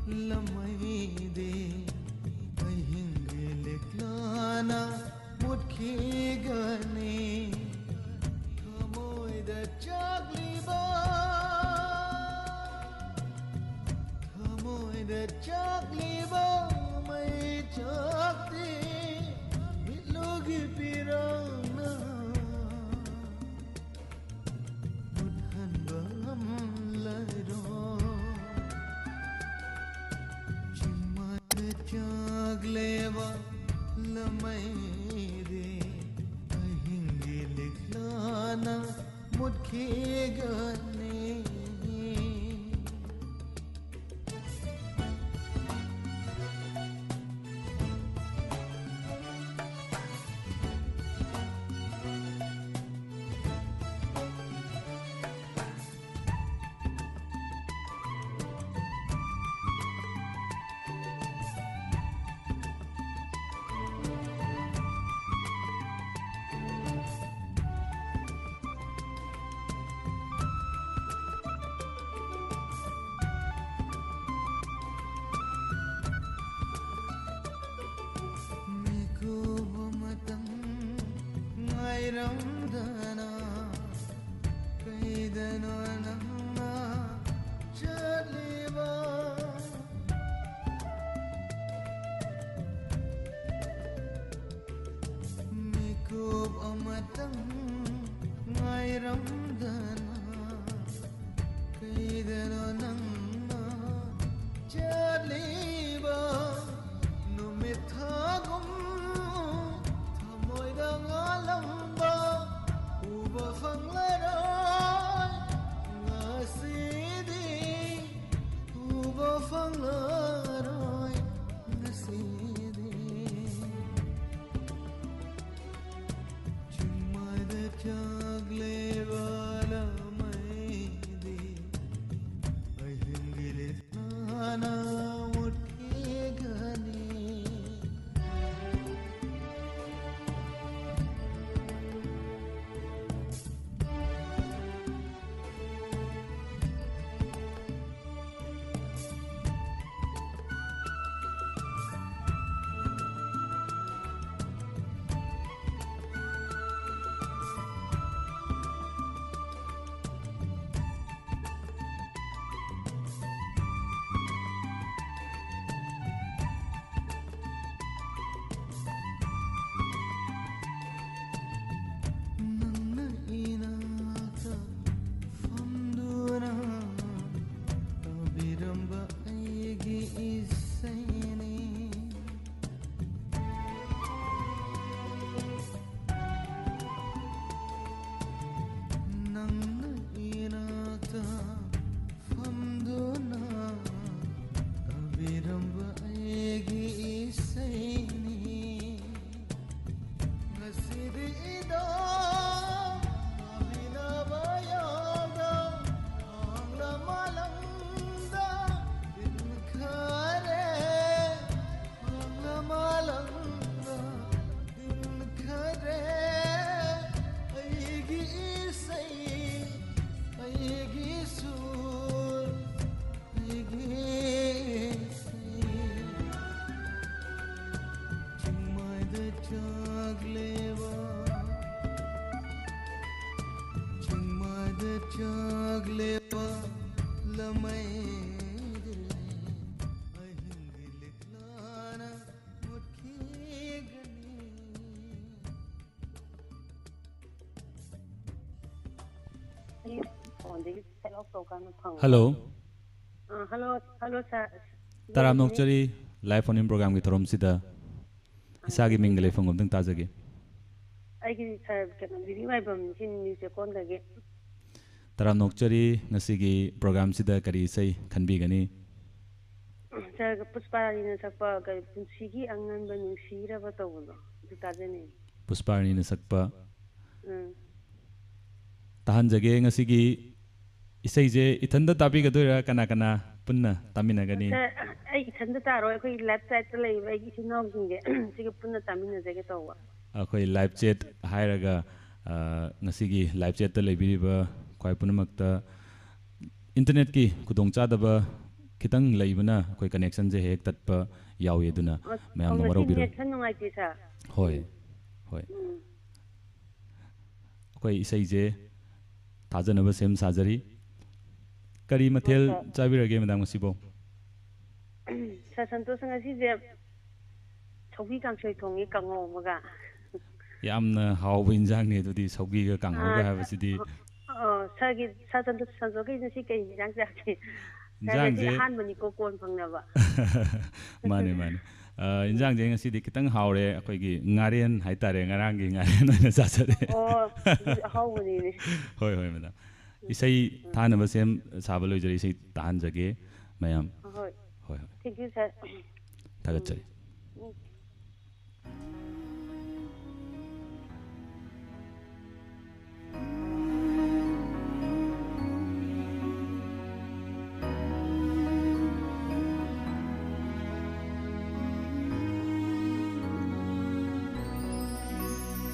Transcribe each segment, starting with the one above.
लमैदे अहिंगे लिखलाना मुठखीगने थमोइदा चागलीबा थमोइदा चागलीबा my चाकते मिलोगी पिराना मुठहन bomb लरो चागलेवा लमैदे अहिंगे लिखलाना मुठखीगने Ramdana kaidana namna chaliva mikub amatang ngai ramdana kaidana namna chaliva numithagum thamoida ngalam Fanglaroy ngasidi ubo fanglaroy ngasidi chumada chagle wala maidi ahingile nana mutkigane Hello. Hello, sir. Taram nokchari live phone in program ki thorom sida isagi mingle phone gomdang tajage. Aigi sir video mai bam sin news kon dage. Taram nokchari ngasigi program sida kari sai khanbi gani. Sir Pusparani na sakpa ga punsigi angan ba nungsira ba tawlo. Du tajane. Pusparani na sakpa. Tahan jage ngasigi isai je ithanda tabi gadura kana kana punna tamina gani. Ai ithanda taro koi left side ta lei ai ki sinau singe sige punna tamina jage tawwa. Akoi live chat hairaga ngasigi live chat ta lebiriba kwai punamakta internet ki kudong chadaba खितंग लेबना कोई connection जे हेक तत्प यावे दुना ma'am न मरो बिरो होय होय कोई इसै जे थाजनब सेम साजरी करी मथेल चाबिरगे मैडम सिबो सा संतोष ngasi je सौगी कांसोय थोंगी कांगो मगा यामना हाव इंजांग ने दुदी सौगी गा कांगो गा हाबसिदी सागी सा संतोष संजोगे नसी कई इंजांग जाके इंजांग जे हान बनी को कोन फंगनबा माने माने इंजांग जे ngasi di kitang hawre akoi gi ngaren haitare ngarang gi ngaren na chachare हाव बनी ने होय होय madam isai thanaba sem sabalo jari isai tan jage mayam होय होय thank you sir tagachari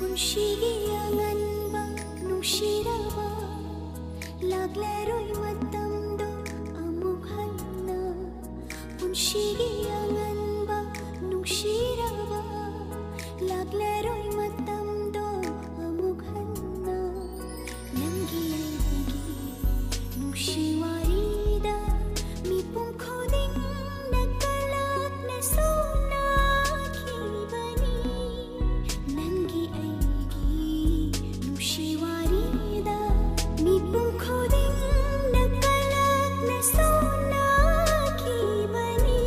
Nushigi anganba nushiraba lagleroy matamdo amughanna Nushigi anganba nushiraba lagleroy matamdo amughanna Nangi aigi nushiwarida mipum khoding nakalak na sona khibani Nangi Shiwarida mipum khoding nakalak na sona ki bani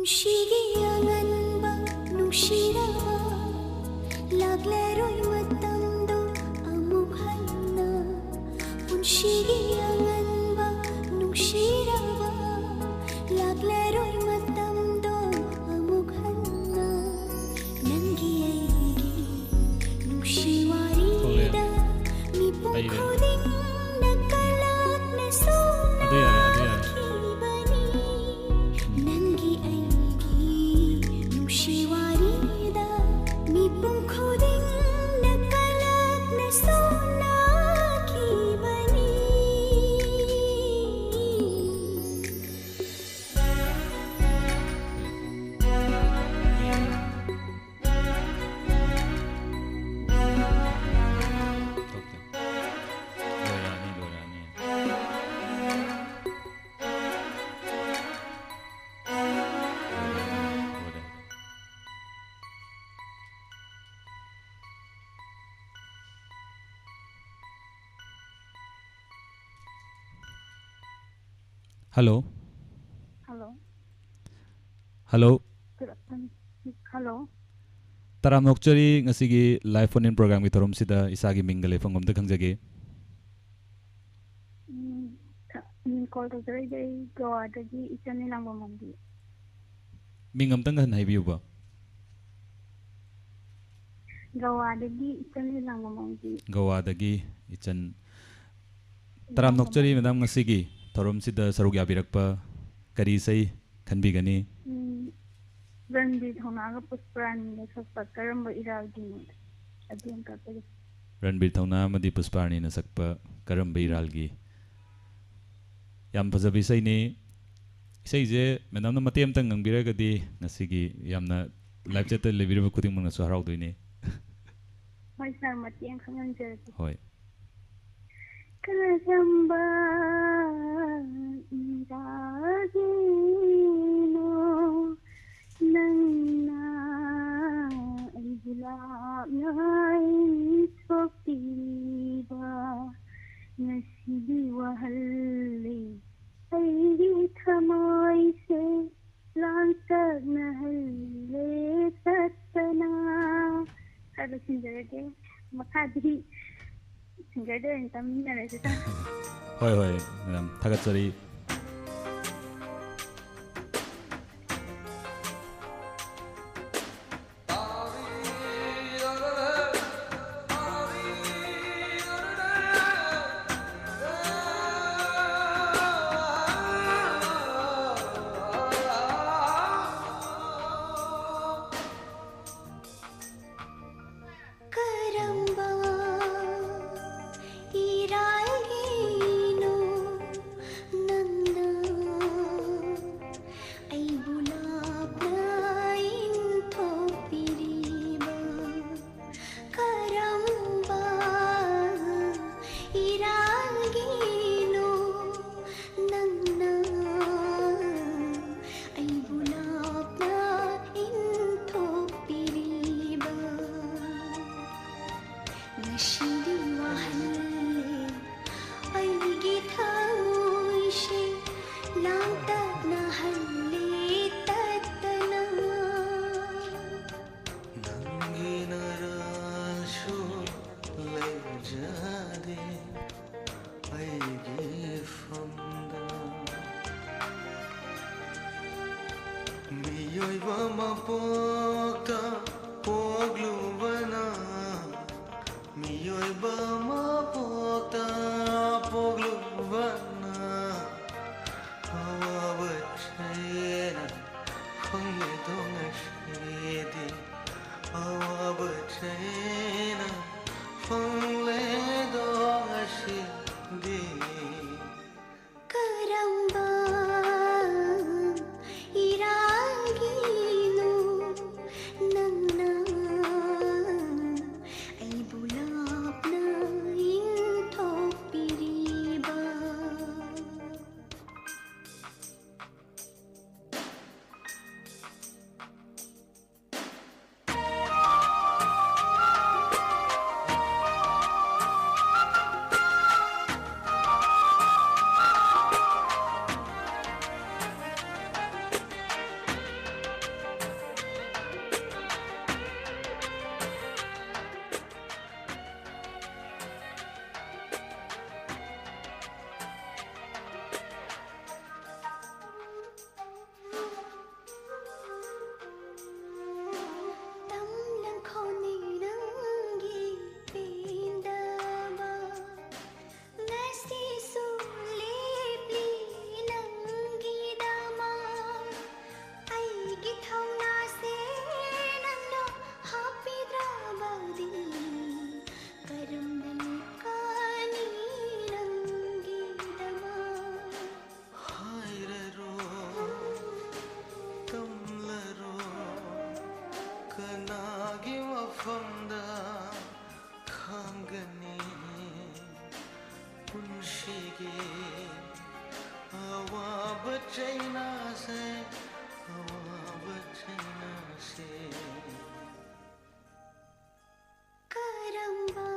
ꯄꯨꯟꯁꯤꯒꯤ ꯑꯉꯟꯕ ꯅꯨꯡꯁꯤꯔꯕ ꯂꯥꯛꯂꯔꯣꯏ ꯃꯇꯝꯗꯣ ꯑꯃꯨꯛ ꯍꯟꯅ ꯄꯨꯟꯁꯤꯒꯤ ꯑꯉꯟꯕ ꯅꯨꯡꯁꯤꯔꯕ ꯂꯥꯛꯂꯔꯣꯏ ꯃꯇꯝꯗꯣ ꯑꯃꯨꯛ ꯍꯟꯅ ꯅꯪꯒꯤ ꯑꯩꯒꯤ ꯅꯨꯡꯁꯤ ꯋꯥꯔꯤꯗ ꯃꯤꯄꯨꯝ ꯈꯨꯗꯤꯡꯅ ꯀꯂꯛꯅ ꯁꯣꯟꯅꯈꯤꯕꯅꯤ ꯅꯪꯒꯤ ꯑꯩꯒꯤ ꯅꯨꯡꯁꯤ ꯋꯥꯔꯤꯗ ꯃꯤꯄꯨꯝ ꯈꯨꯗꯤꯡꯅ ꯀꯂꯛꯅ ꯁꯣꯟꯅꯈꯤꯕꯅꯤ Hello. Hello. Hello. Hello. Taram nokchari ngasigi live phone in program gi thorom sida isagi mingale phangom da khangjage. Call to the day go at the Italian Lamamandi. Mingam tangan haibiu ba. Go at the Italian Lamamandi. Gawadagi ichan Taram nokchari madam ngasigi thorom sida sarug yabirakpa kari sai khanbigani. Ranbir Thonaga Pusprani Sakpa Karamba Iragi again Kapag Ranbir Thauna Madi Pusparni na sakpa karamba iralgi. Yam pazabi sai ni sai je madam na mati amtang ngangbiragadi ngasigi yamna live chat lebirba khuding mangna su harau doini. Hoy sir mati ang kanganjer. Hoy. Karamba iragi no nangna ay bulab na isoktiba ngasidi wahali ay thamay se lantag na hali satana. Sabi singer ke makadri singer din tamin na rin siya. Hoy hoy madam thagatchari. Karamba iralgino nanna ay bulab na intopiriba Karamba iralgino nanna ay bulab na intopiriba Nashidi wahali ay githamoy siya langtag na halit at Nangi narashu lejade aigi famda Miyoy ba mapokta poglubana Miyoy ba mapokta poglubana Hawa bachena khonge donga shedi Hawa bachena khongle donga shedi Karamba iralgino nanna ay bulab na intopiriba khangani punshige awab chaina se karamba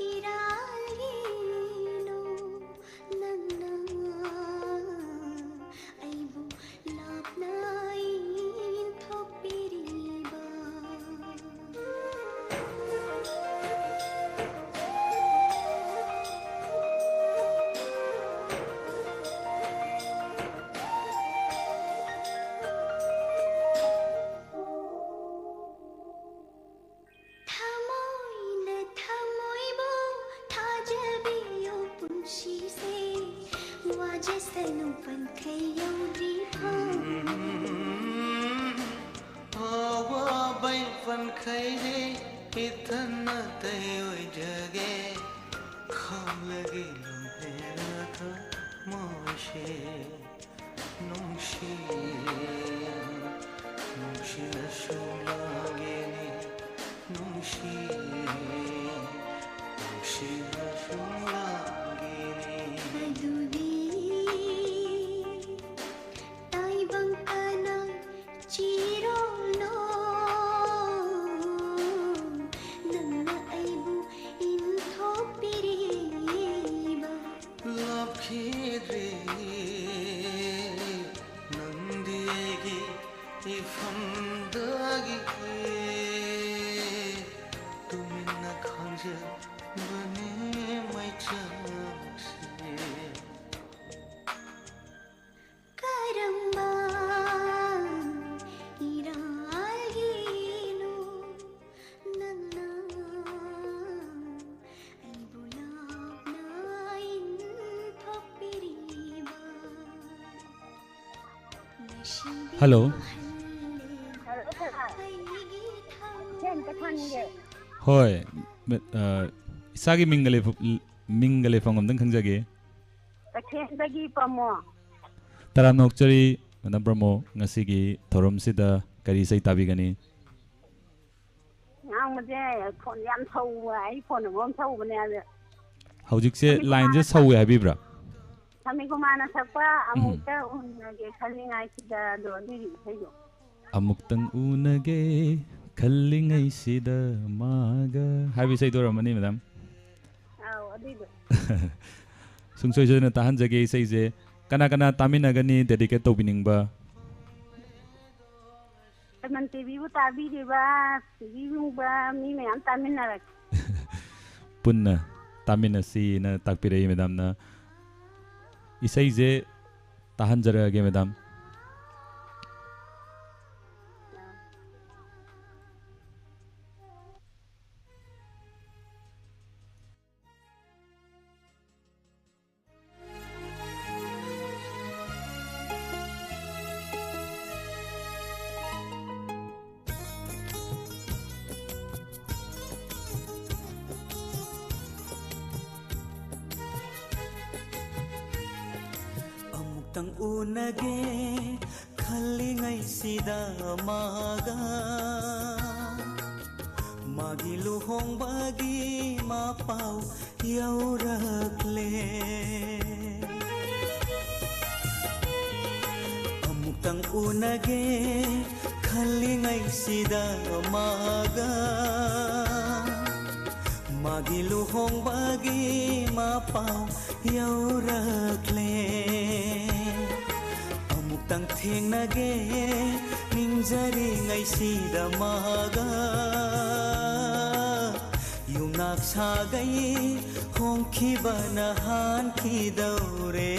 iralino nanna aibu lapnai thopiriba इतना तय जगे खाम लगे लम्हे था मोशे नुशी नुशी नशो लागे ने नुशी नुशी नशो लागे ने Adudi tai bangkana chirolo nanna aibu inthopiriba love khidre nandiegi ifandagi tuminna khanje bane mai chase karamba iralino nanna aibu lapna inthopiriba Hello. Hoi, isagi mingale fangom dang khangjage. Takhendagi pamo. Taram nokchari Madam Brahmo ngasigi thorom sida kari sai tabigani. Ngang made phone yam thau ai phone ngom thau bane ade. Haujikse line je sawi habibra. Thami ko mana sakpa amukta unage khalingai sida do diri thayo. Amuktang unage khallingai sida maga. Habi sai doramani madam. Aw adido. Sungsoi jona tahan jage sai je kana kana taminagani dedicate tobiningba. Taman TV bu tabi de ba, TV bu ba mi me am taminara. Punna taminasi na takpirei madam na. Isai je tahan jarage madam. Tang unage khalingai sida maga magi luhong bagi mapau yaurakle amuk tang unage khalingai sida maga magi luhong bagi mapau yaurakle tang theng nage ningjari ngai sida maga yumnak sagai hongki bana han ki daure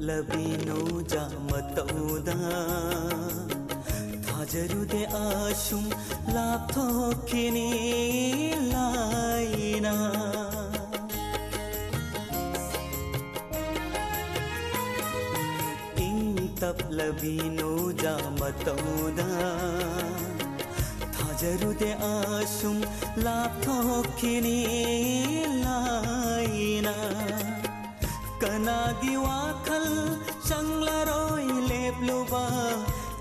labino jamatauda thajarude ashum lapthokini laina तप्लबीनो जामतौदा थाजरुदे आसुम लाप्थोखिनी लाइना कनागी वाखल संगलरोय लेप्लुबा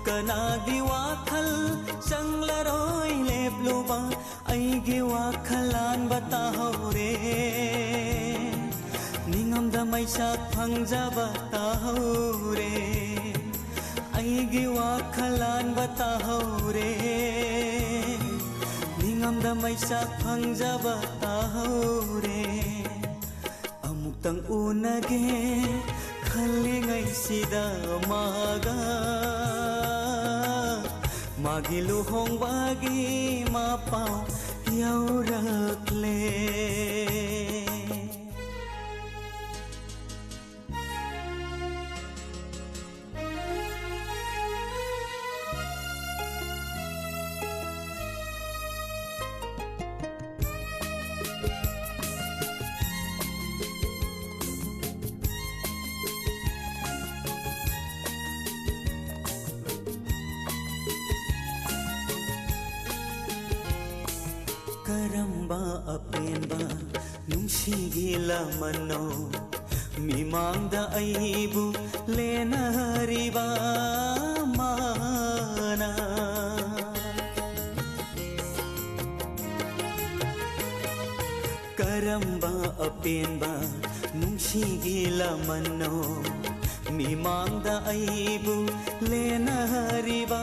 कनागी वाखल संगलरोय लेप्लुबा अइगी वाखलान बताहो रे निंगमदा मैसाक फंगजाबा ताहो रे अइगी वाखलान बताहो रे निंगमदा मैसाक फंगजाबा ताहो रे अमुक्तंग उनगे खल्लिंगै सिदा मागा मागी लुहोंगबागी मापाव यौरक्ले करम्बा अपेंबा नुंसिगी लमनो मिमांगदा अइबु लेनहरिबा माना करम्बा अपेंबा नुंसिगी लमनो मिमांगदा अइबु लेनहरिबा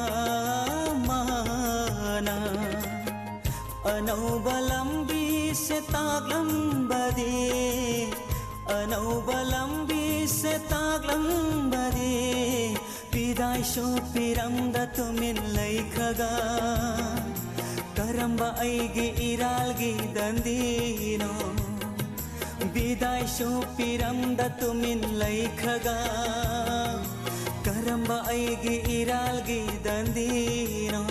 माना अनौबा लंबी से तागलंबदे अनौबा लंबी से तागलंबदे पिदाय शो पिरमदा तुमिन लैखगा करम्बा अइगे इरालगी दंदीनो बिदाय शो पिरमदा तुमिन लैखगा करम्बा अइगे इरालगी दंदीनो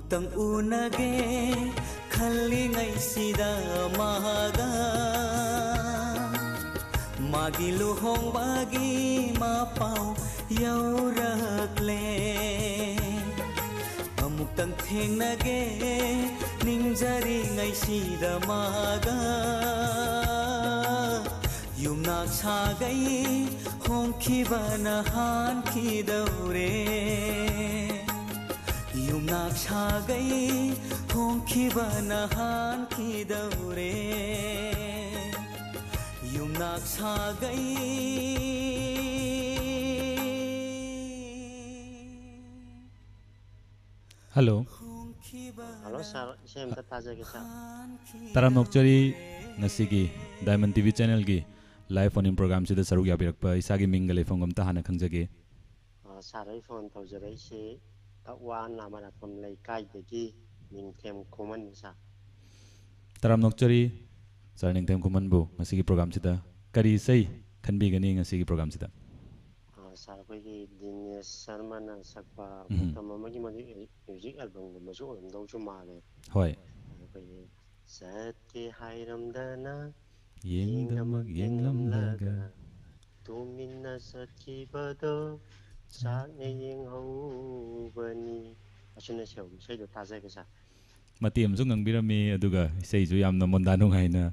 तंग उनगे खल्लिंगै सिदा मागा मागी लुहोंगबागी मापाव यौरक्ले अमुक तंग थेंगनगे निंगजरिंगै सिदा मागा युमनाक सागै होंखिबना हानखिदौरे युमनाक सागै होंखिबना हानखिदौरे युमनाक सागै हेलो हेलो सर सेम त ताजेको छ तराम नोक्चरी ngasi डायमंड टीवी चैनल की लाइव फोन इन प्रोग्राम से सरुक याबिरक इसागी मिंग लेफोंगम ता हाना खंगजगे सारै फोन तौजरैसे तवान लामाराफम लैकाइदगी निंथेम खुमन सा तराम नोक्चरी सर निंथेम खुमन बु ngasi प्रोग्राम सिदा करी सै खनबिगनी ngasi प्रोग्राम सिदा सर अखोइगी दिनेश शर्मा ना सकपा तममगी म्यूजिक एल्बम गुमसु ओरमदौसु माले होय अखोइगी सत्य हाइरमदना येंगदमग येंगलमलगा तुमिन्ना सत्किबदो साने येंगहौबनी असुना सेउ सैदो ताजेको छ मती अमजु ngangbirami aduga isai ju yamna mondanu haina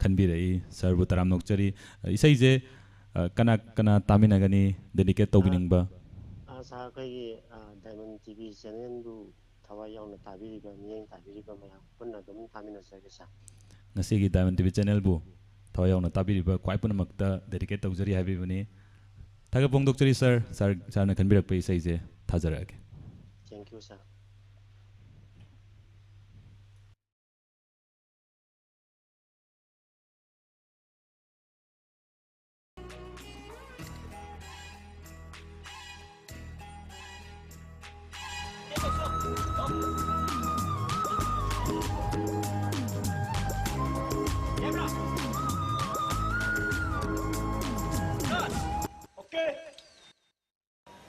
khanbirai sarbu taram nokchari isai je kana kana taminagani dedicate tobiningba asa kai diamond tv channel bu thawai yauna tabiriba miyeng tabiriba maya punna dum tamina sagesa ngasi gi diamond tv channel bu thawai yauna tabiriba kwai punamakta dedicate tawjari habibani thaga pongdokchari sir sir na khanbirak pe isai je thajarage thank you sir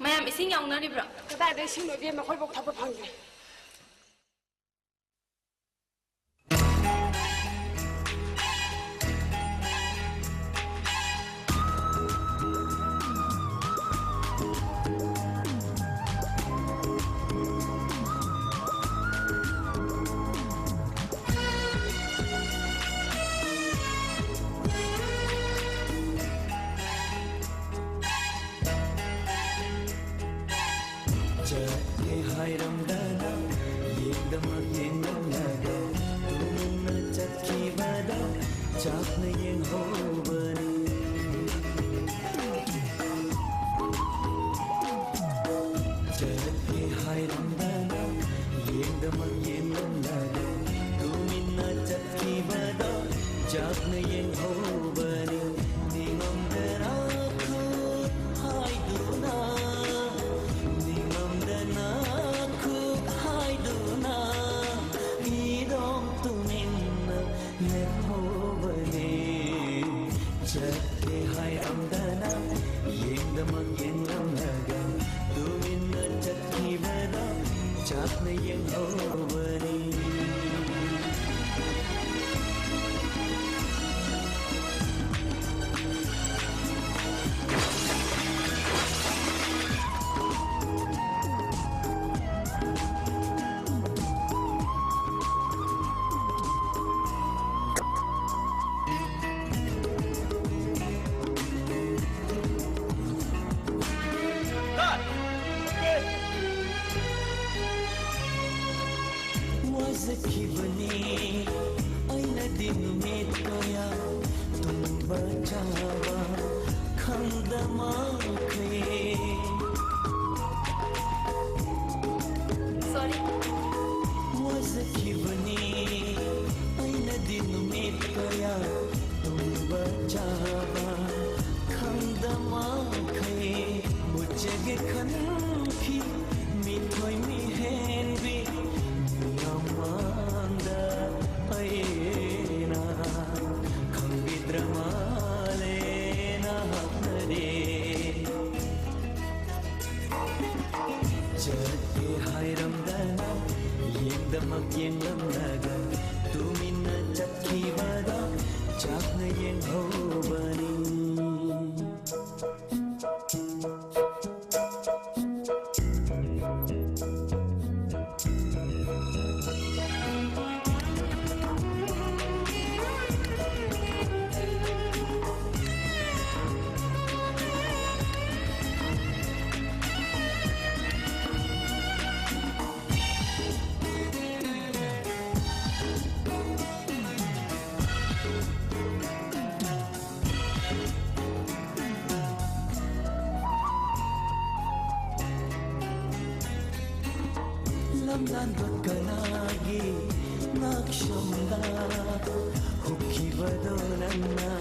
mayam ising yaungnaribra 그다음에 신호비에 막 홀복 타고 방게. ꯆꯥꯛꯅ ꯌꯦꯡꯍꯧꯕꯅꯤ ꯅꯤꯉꯝꯗꯅ ꯈꯨꯠ ꯍꯥꯏꯗꯨꯅ ꯅꯤꯉꯝꯗꯅ ꯈꯨꯠ ꯍꯥꯏꯗꯨꯅ 이동 뚜민나 내호버니 작게 하이람다나 옌다만 옌감나가 뚜민나 작기바다 작네 옌호버니 와즈키브니 아이나디 누밋 거야 tumba jawa khangdamakhe Sorry. wazakibani aina dinumit kaya tumba jawa khangdamakhe mujhege khanki mithoi mi henbi namanda aina Dramalena hapnare Jati hairamdana Yendamak yengamnaga Tumina chakhi vada Chakna yenhobani lamdan bakkanagi nakshamda hukki vadonanna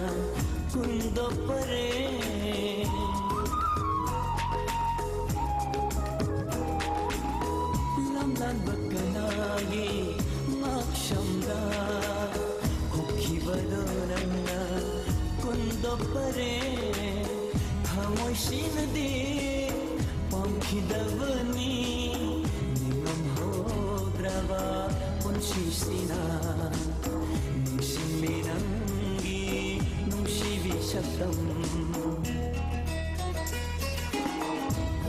kundoppare lamdan bakkanagi nakshamda hukki vadonanna kundoppare thamoi sinadi pamkhidavani Punsisina Nungsiminangi Nungsivi sabdam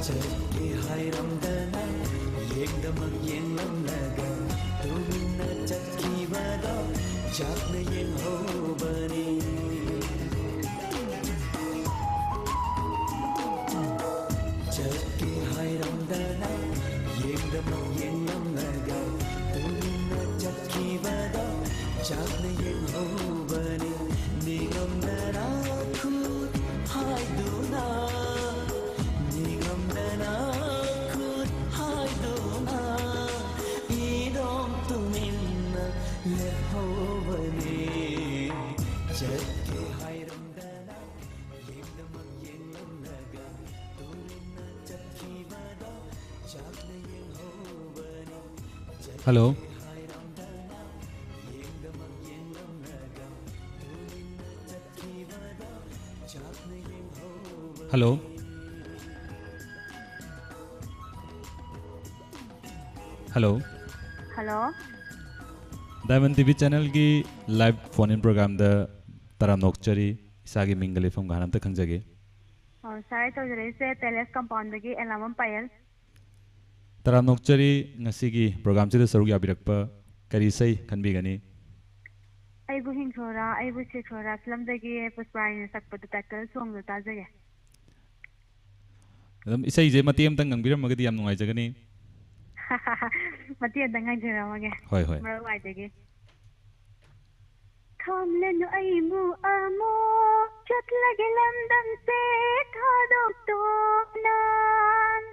Jati hairamdana Yekdamak yengamnaga Tumina chakki vada Chakna yenhobani Jati hairamdana Yekdamak yengamnaga Chakna yenhobani Nigamdana khut haiduna Nigamdana khut haiduna Idom tuminna lehobani Chakki hairamdana Yekdamak yengamnaga Tuminna chakki vada Chakna yenhobani Hello. Hello. Hello. Hello. Diamond TV channel ki live phone in program da taram nokchari isagi mingle from ganam ta khangjage. Sai to jare se Teles compound gi elamam payal. Taram nokchari ngasigi program chida saruk yabirakpa kari sai khanbi gani. Ai bu hing thora ai bu che thora film dagi puspani sakpa ta title song da tajage. Adam isai je mati am tang ngangbiram magadi yam nungai jagani. Mati da ngai jara mage. Hoi hoi. Mar wai dagi. Thamlen ai mu amo chat lage lamdam se thadok to nan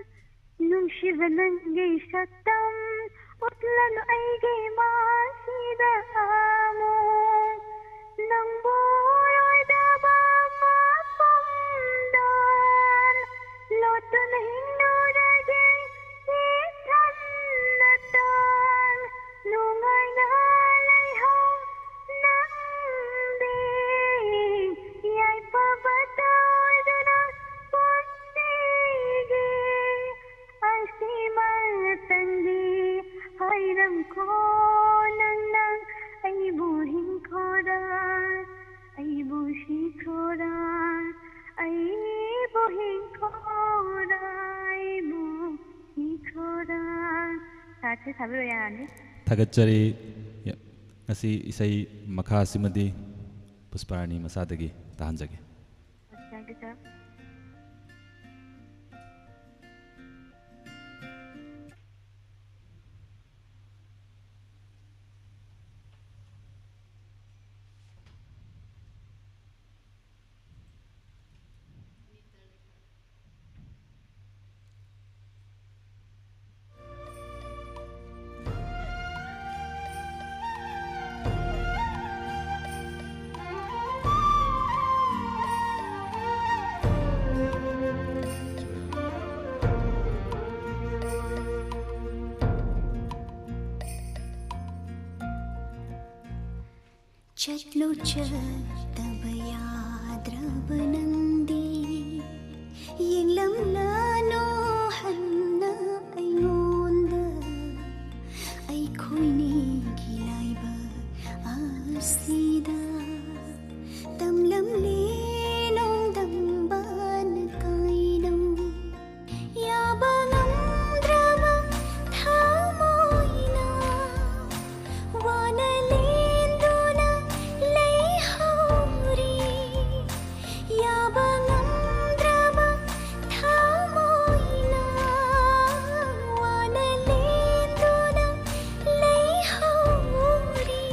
nung shivanangi shatam utlan ai ge ma sida amo nang ꯊꯥꯕꯤꯔꯣ ꯌꯥꯔꯅꯤ ꯊꯥꯒꯠꯆꯔꯤ ꯉꯁꯤ ꯏꯁꯩ ꯃꯈꯥꯁꯤꯃꯗꯤ ꯄꯨꯁꯄꯥꯔꯥꯅꯤ ꯃꯁꯥꯗꯒꯤ ꯇꯥꯍꯟꯖꯒꯦ thank you sir चलो चलतब याद्रब नंदी यंगलम लानो हन्ना अयोंदा ay khoini gilaiba asida tamlam lenong damban kaino yabanam drama thamoina wanalenduna leihauri yabanam drama thamoina wanalenduna leihauri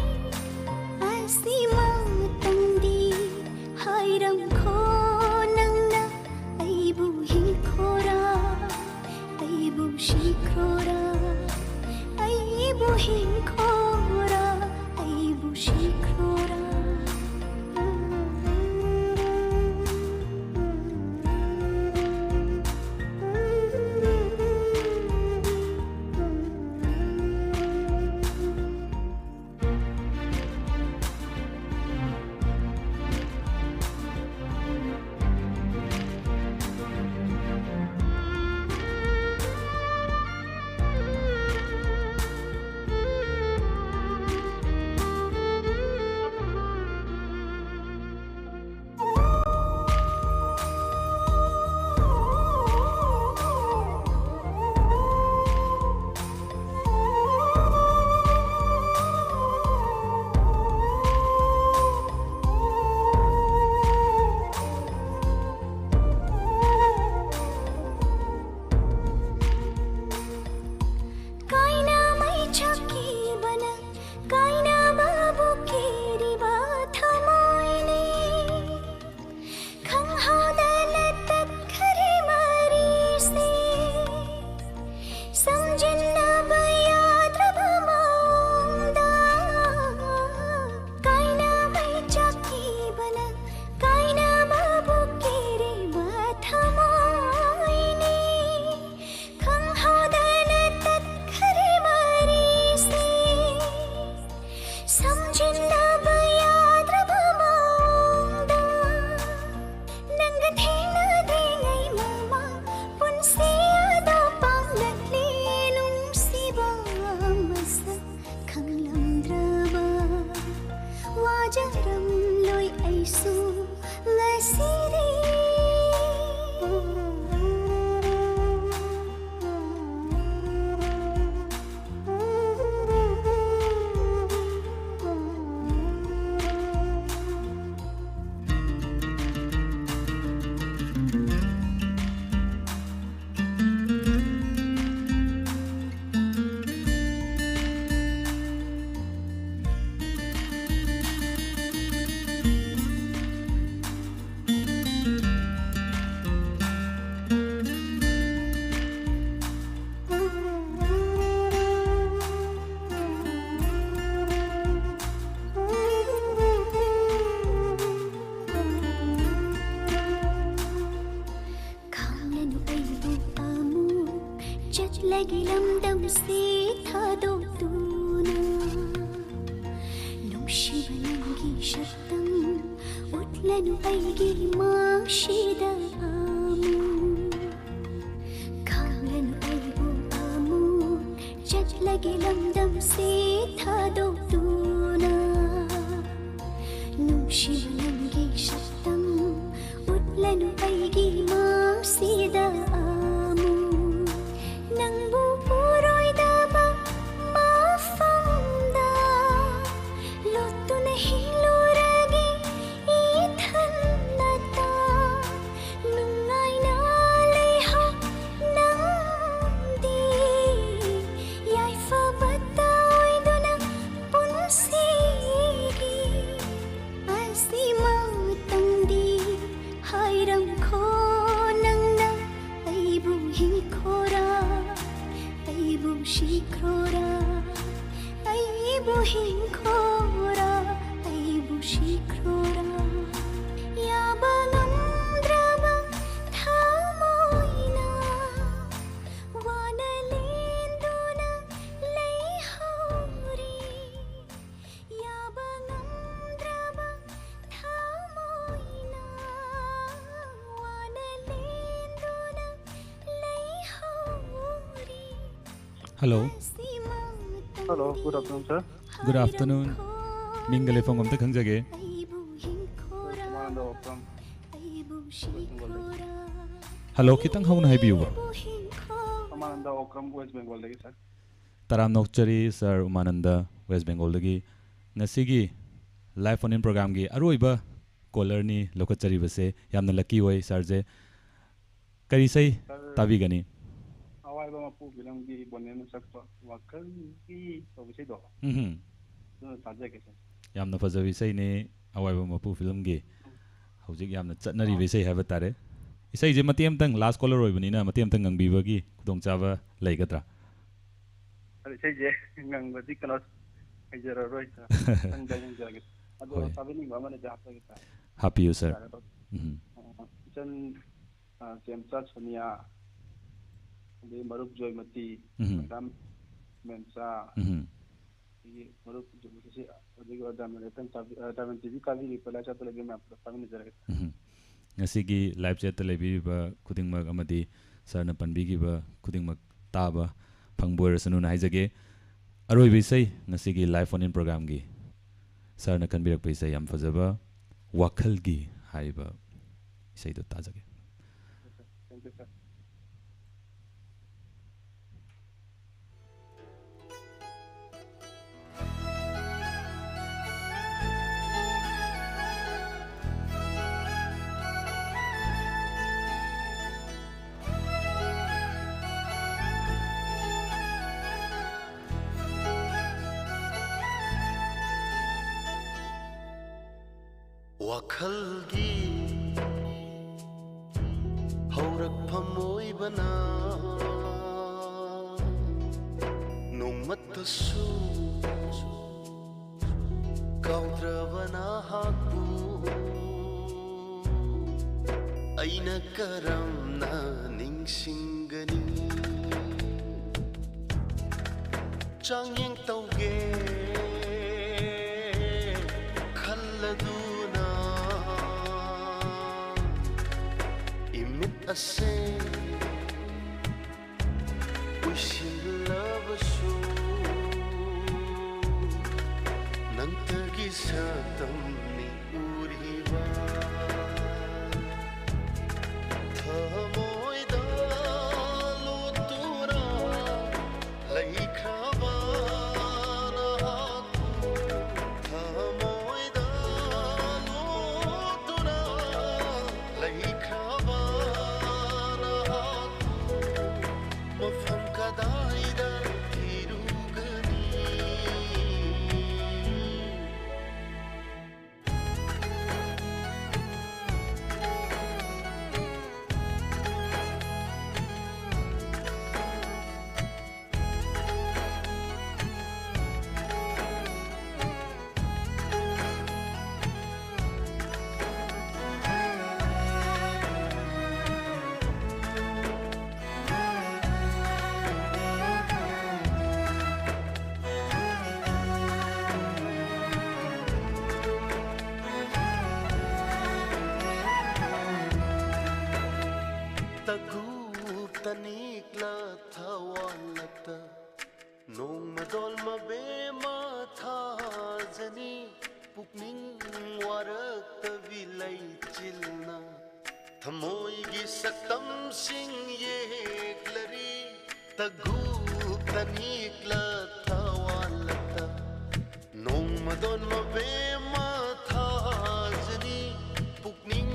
asima tangdi hairam kho nangna aibu hikhora aibu shikhora aibu hikhora aibu shikhora kaina mai chaki bana kaina babu kiri ba thamoine khang hadal tak khare mari se samjhin na bayad rabamaunda kaina mai chaki bana kaina babu kiri ba thamoine khang hadal tak khare mari se samjhinna bayad rabamaunda nang thena dengai mama punsi ado panglatli nung siba masa khanglam draba wajaram loi aisu ngasiri Kaunanu aibu amu jat lagi lamdam se thado tuna nung shivanangi shattam utlanu aigi mashida amu kaunanu aibu amu jat lagi lamdam se thado tuna nung shivanangi shattam utlanu aigi masida amu nangbu puroy daba Hello. Hello, good afternoon, sir. Good afternoon. Mingale phone amta khangjage. Hello, kitang hauna haibiu ba? Umananda Okram, West Bengal lagi, sir. Taram nokchari sir Umananda West Bengal lagi. Ngasigi live phone in program gi aroiba caller ni lokachari base yamna lucky way sir je. Kari sai tabi gani. Awai ba mapu bilang di bonen sakpa wakal ki to bisai do. Saja ke sir. Yamna fajabi sai ne awai ba mapu film gi. Hojik yamna chatnari bisai haba tare. Isai je matiam tang last caller oi bani na matiam tang ngangbi ba gi kudong chaba lai gadra. Ari sai je ngang ba di class ajara roi sir. Sang jang jage. Ado sabi ni mama ne jahta kita. Happy you sir. Jan James Sonia di Marup Joy Mati Madam Mensa di Marup Joy Mati juga ada menetan tapi TV kali pala satu lagi map kami ngejar kita. Ngasigi live chat telebi ba kuding mag amadi sir na panbi gi ba kuding mag taba phangboy rasanu na haijage aroi bisai ngasigi live phone in program gi sir na kanbirak bisai yam fajaba wakhal gi haiba isai do tajage. Thank you, sir. Wakhalgi haurak phamoy bana nongmatasu kaudravana haku aina karamna ningsingani changyeng tauge khalladuna imit ase wishing love so nantagi satam ni uriba thamoy da lutura laikhaba na thamoy da lutura laikhaba na mafam kadaida thirugani Tagup tanikla thawalata nong madol mabe mathajani pukning warak tavilai chilna thamoy gi saktam sing yeklari tagup tanikla thawalata nong ꯃꯗꯣꯟ ꯃꯕꯦꯝꯃ ꯊꯥꯖꯅꯤ ꯄꯨꯛꯅꯤꯡ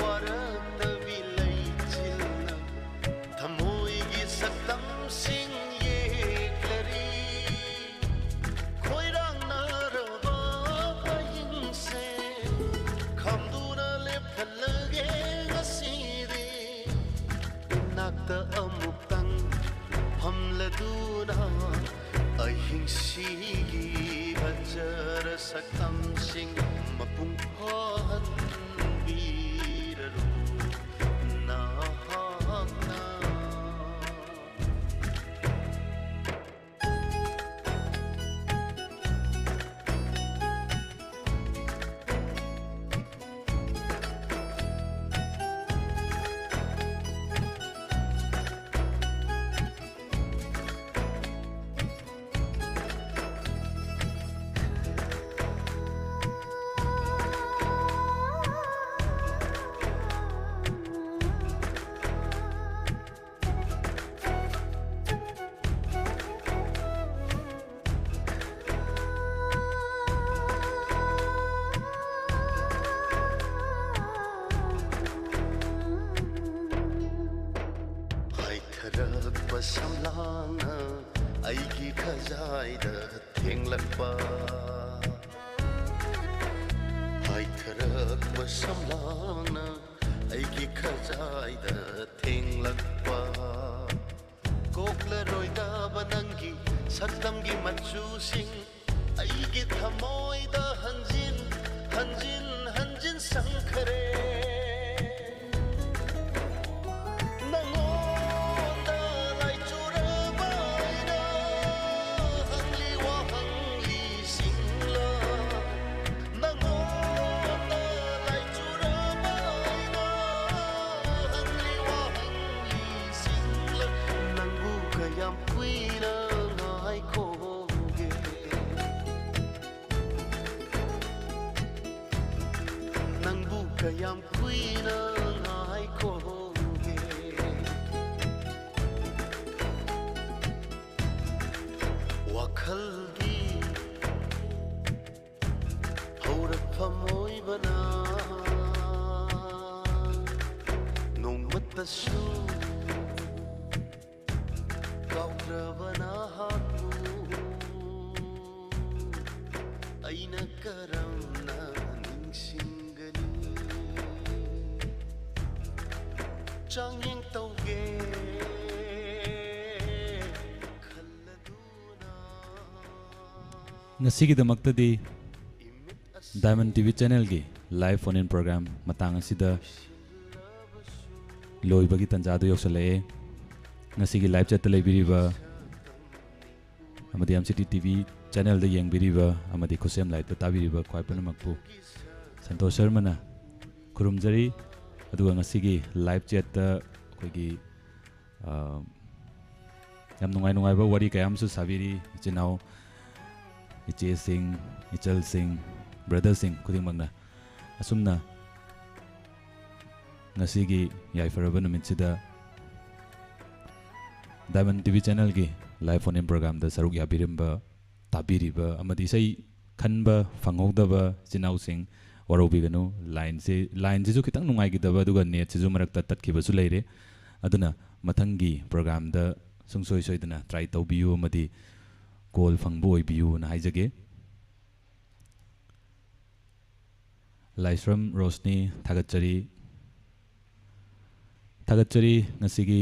ꯋꯥꯔꯛꯇꯕꯤ ꯂꯩꯆꯤꯜꯅ ꯊꯃꯣꯏꯒꯤ ꯁꯛꯇꯝꯁꯤꯡ ꯌꯦꯛꯂꯔꯤ ꯈꯣꯏꯔꯥꯡꯅꯔꯕ ꯑꯍꯤꯡꯁꯦ ꯈꯥꯝꯗꯨꯅ ꯂꯦꯞꯍꯜꯂꯒꯦ ꯉꯁꯤꯗꯤ ꯏꯅꯥꯛꯇ ꯑꯃꯨꯛꯇꯪ ꯐꯝꯂꯗꯨꯅ ꯑꯍꯤꯡꯁꯤꯒꯤ ꯐꯖꯔ ꯁꯛꯇꯝꯁꯤꯡ ꯃꯄꯨꯡ ꯐꯥꯍꯟꯕꯤꯔꯔꯨ ꯅꯍꯥꯛꯅ ꯍꯥꯏꯊꯔꯛꯄ ꯁꯝꯂꯥꯡꯅ ꯑꯩꯒꯤ ꯈꯖꯥꯏꯗ ꯊꯦꯡꯂꯛꯄ ꯍꯥꯏꯊꯔꯛꯄ ꯁꯝꯂꯥꯡꯅ ꯑꯩꯒꯤ ꯈꯖꯥꯏꯗ ꯊꯦꯡꯂꯛꯄ ꯀꯣꯛꯂꯔꯣꯏꯗꯕ ꯅꯪꯒꯤ ꯁꯛꯇꯝꯒꯤ ꯃꯆꯨꯁꯤꯡ ꯑꯩꯒꯤ ꯊꯃꯣꯏꯗ ꯍꯟꯖꯤꯟ ꯍꯟꯖꯤꯟ ꯍꯟꯖꯤꯟ ꯁꯪꯈꯔꯦ kayam kuina ngai koge wakhalgi haurakphamoi bana nongmatashu kaudravana haku aina karamna Changyang tauge ngasigidamakta Diamond TV channel gi live phone in program matang asida loibagi tanjadu yoksale ngasigi live chat leibiriba amadi MCT TV channel da yengbiriba amadi khosem live ta tabiriba khwaipana makpu Santosh Sharma na kurumjari aduga ngasigi live chat ta koigi yam nungai ba wari kayam su sabiri chinau iche sing ichal sing brother sing kuding magna asumna ngasigi yaifaraba numitida Diamond TV channel gi live phone in program da saruk yabirimba tabiriba amadi sai khanba fanghogdaba chinau sing warobiganu line se ju khitang nungai gidaba duga net se ju marakta tatkiba su leire aduna mathangi program da sungsoi soidana try tawbiyu amadi call phangbu oibiyu na haijage Laisram Rosni Thagachari ngasigi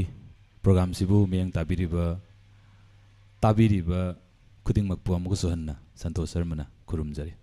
program sibu meyang tabiriba khuding makpu amuku suhanna Santosh Sharma na kurumjari